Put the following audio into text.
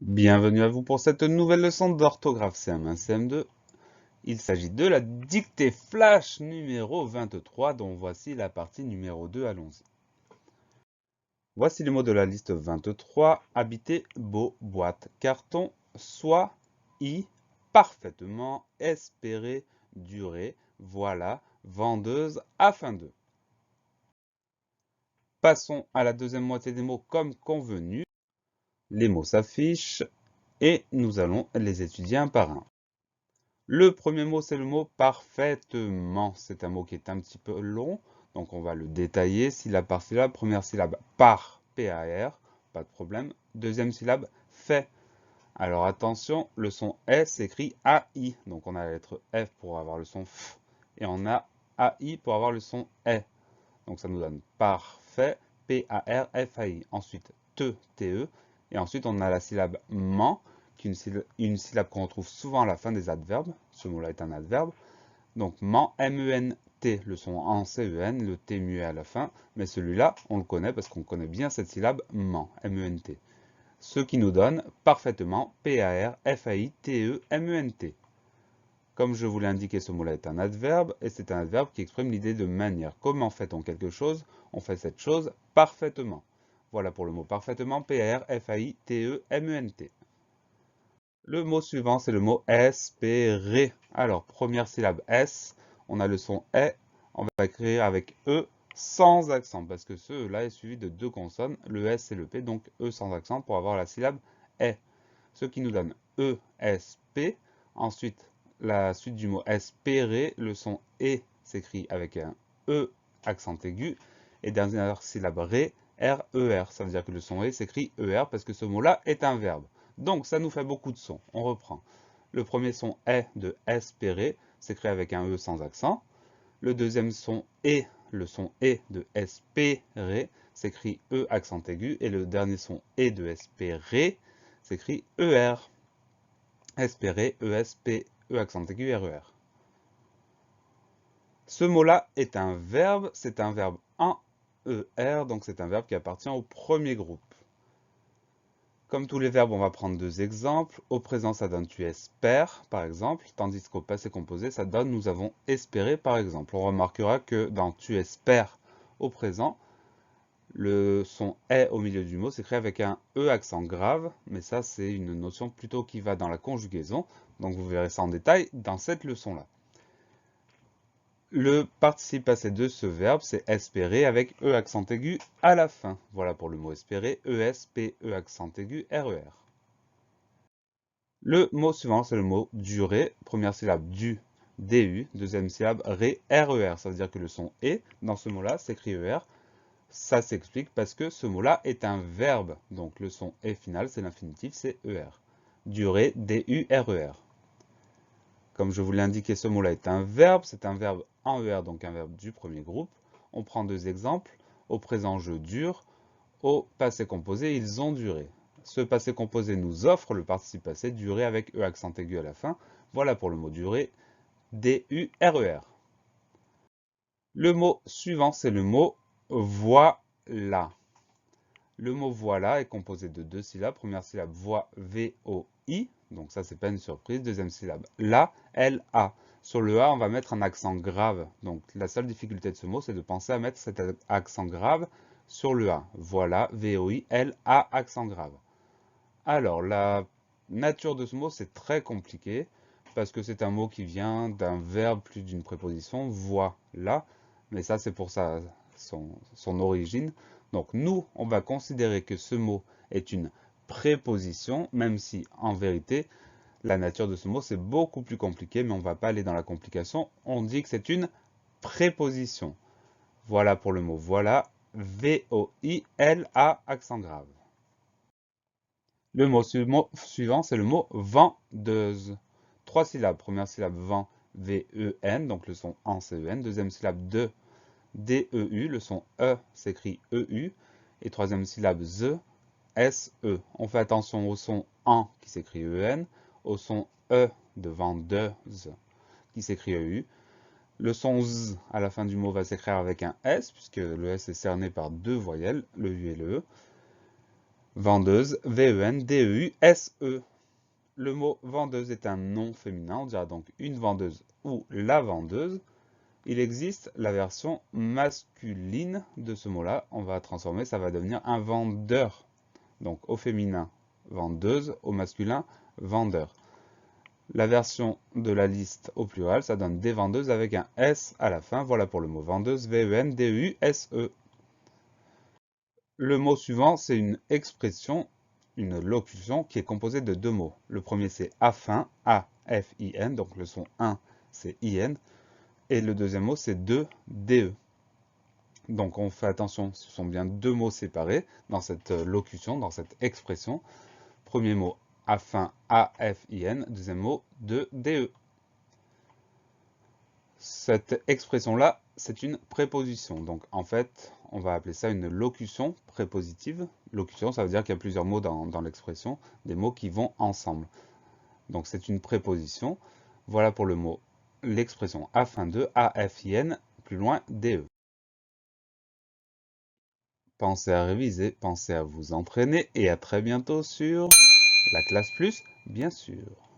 Bienvenue à vous pour cette nouvelle leçon d'orthographe CM1, CM2. Il s'agit de la dictée flash numéro 23, dont voici la partie numéro 2, allons-y. Voici les mots de la liste 23, habiter, beau, boîte, carton, soit, parfaitement, espérer, durer, voilà, vendeuse, afin de. Passons à la deuxième moitié des mots comme convenu. Les mots s'affichent et nous allons les étudier un par un. Le premier mot, c'est le mot parfaitement. C'est un mot qui est un petit peu long, donc on va le détailler syllabe par syllabe. Première syllabe, par, P-A-R, pas de problème. Deuxième syllabe, fait. Alors attention, le son S s'écrit A-I. Donc on a la lettre F pour avoir le son F, et on a A-I pour avoir le son E. Donc ça nous donne parfait, P-A-R-F-A-I. Ensuite, T-E. Et ensuite, on a la syllabe ment, qui est une syllabe qu'on retrouve souvent à la fin des adverbes. Ce mot-là est un adverbe. Donc ment, M-E-N-T, le son en C-E-N, le T muet à la fin. Mais celui-là, on le connaît parce qu'on connaît bien cette syllabe ment, M-E-N-T. Ce qui nous donne parfaitement, P-A-R-F-A-I-T-E-M-E-N-T. Comme je vous l'ai indiqué, ce mot-là est un adverbe, et c'est un adverbe qui exprime l'idée de manière. Comment fait-on quelque chose? On fait cette chose parfaitement. Voilà pour le mot parfaitement, P-A-R-F-A-I-T-E-M-E-N-T. Le mot suivant, c'est le mot espérer. Alors, première syllabe S, on a le son E, on va écrire avec E sans accent, parce que ce E-là est suivi de deux consonnes, le S et le P, donc E sans accent pour avoir la syllabe E. Ce qui nous donne E-S-P. Ensuite, la suite du mot espérer, le son E s'écrit avec un E accent aigu. Et dernière syllabe ré, R-E-R. Ça veut dire que le son E s'écrit E-R parce que ce mot-là est un verbe. Donc ça nous fait beaucoup de sons. On reprend. Le premier son E de espérer s'écrit avec un E sans accent. Le deuxième son E, le son E de espérer, s'écrit E accent aigu. Et le dernier son E de espérer s'écrit ER. Espérer, E-S-P, E accent aigu, R-E-R. Ce mot-là est un verbe, c'est un verbe en ER, donc c'est un verbe qui appartient au premier groupe. Comme tous les verbes, on va prendre deux exemples. Au présent, ça donne tu espères, par exemple, tandis qu'au passé composé, ça donne nous avons espéré, par exemple. On remarquera que dans tu espères au présent, le son est au milieu du mot s'écrit avec un E accent grave, mais ça c'est une notion plutôt qui va dans la conjugaison, donc vous verrez ça en détail dans cette leçon-là. Le participe passé de ce verbe, c'est espérer avec E accent aigu à la fin. Voilà pour le mot espérer, E-S-P-E accent aigu, R-E-R. Le mot suivant, c'est le mot durer. Première syllabe du, D-U. Deuxième syllabe ré, R-E-R. Ça veut dire que le son est, dans ce mot-là, s'écrit E-R. Ça s'explique parce que ce mot-là est un verbe. Donc le son est final, c'est l'infinitif, c'est ER. Durer, D-U-R-E-R. Comme je vous l'ai indiqué, ce mot-là est un verbe. C'est un verbe en ER, donc un verbe du premier groupe. On prend deux exemples. Au présent, je dure. Au passé composé, ils ont duré. Ce passé composé nous offre le participe passé, durer avec E accent aigu à la fin. Voilà pour le mot durer, D-U-R-E-R. Le mot suivant, c'est le mot voilà. Le mot voilà est composé de deux syllabes. Première syllabe voix, V-O-I. Donc ça, c'est pas une surprise. Deuxième syllabe la, L-A. Sur le A, on va mettre un accent grave. Donc la seule difficulté de ce mot, c'est de penser à mettre cet accent grave sur le A. Voilà, V-O-I, L-A, accent grave. Alors, la nature de ce mot, c'est très compliqué parce que c'est un mot qui vient d'un verbe plus d'une préposition, voilà. Mais ça, c'est pour son origine. Donc, nous, on va considérer que ce mot est une préposition, même si, en vérité, la nature de ce mot, c'est beaucoup plus compliqué, mais on ne va pas aller dans la complication. On dit que c'est une préposition. Voilà pour le mot voilà, V-O-I-L-A, accent grave. Le mot suivant, c'est le mot vendeuse. Trois syllabes. Première syllabe vent, V-E-N, donc le son en C-E-N. Deuxième syllabe de, D-E-U, le son E s'écrit E-U. Et troisième syllabe ze, S-E. On fait attention au son en qui s'écrit E-N, au son E de vendeuse qui s'écrit E-U. Le son z à la fin du mot va s'écrire avec un S, puisque le S est cerné par deux voyelles, le U et le E. Vendeuse, V-E-N-D-E-U-S-E. Le mot vendeuse est un nom féminin, on dira donc une vendeuse ou la vendeuse. Il existe la version masculine de ce mot-là, on va transformer, ça va devenir un vendeur. Donc au féminin, vendeuse, au masculin, vendeur. La version de la liste au pluriel, ça donne des vendeuses avec un S à la fin. Voilà pour le mot vendeuse, V-E-N-D-U-S-E. Le mot suivant, c'est une expression, une locution qui est composée de deux mots. Le premier, c'est afin, A-F-I-N, donc le son 1, c'est I-N. Et le deuxième mot, c'est de, D-E. Donc on fait attention, ce sont bien deux mots séparés dans cette locution, dans cette expression. Premier mot, afin, A-F-I-N. Deuxième mot, de, D-E. Cette expression-là, c'est une préposition. Donc en fait, on va appeler ça une locution prépositive. Locution, ça veut dire qu'il y a plusieurs mots dans l'expression, des mots qui vont ensemble. Donc c'est une préposition. Voilà pour le mot, l'expression afin de, A-F-I-N, plus loin, D-E. Pensez à réviser, pensez à vous entraîner et à très bientôt sur la classe plus, bien sûr.